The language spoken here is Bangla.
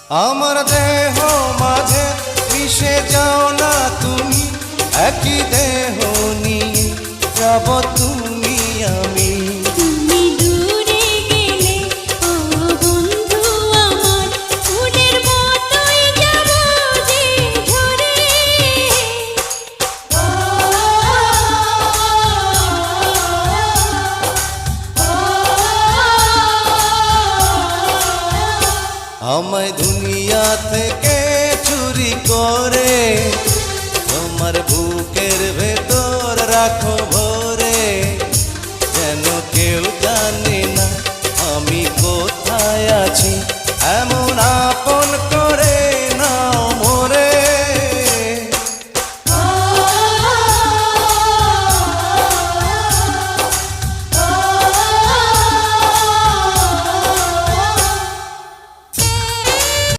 আমার দেহ মাঝে মিশে যাও না তুমি, একই দেহ নিয়ে যাব তুমি আমি। তুমি দূরে গেলে ও বন্ধু আমার, ফুলের মতোই যাব যে ঝরে। আমায় দুনিয়া থেকে চুরি করে তোমার বুকের ভেতর রাখো ভরে, যেন কেউ জানে না আমি কোথায় আছি, এমন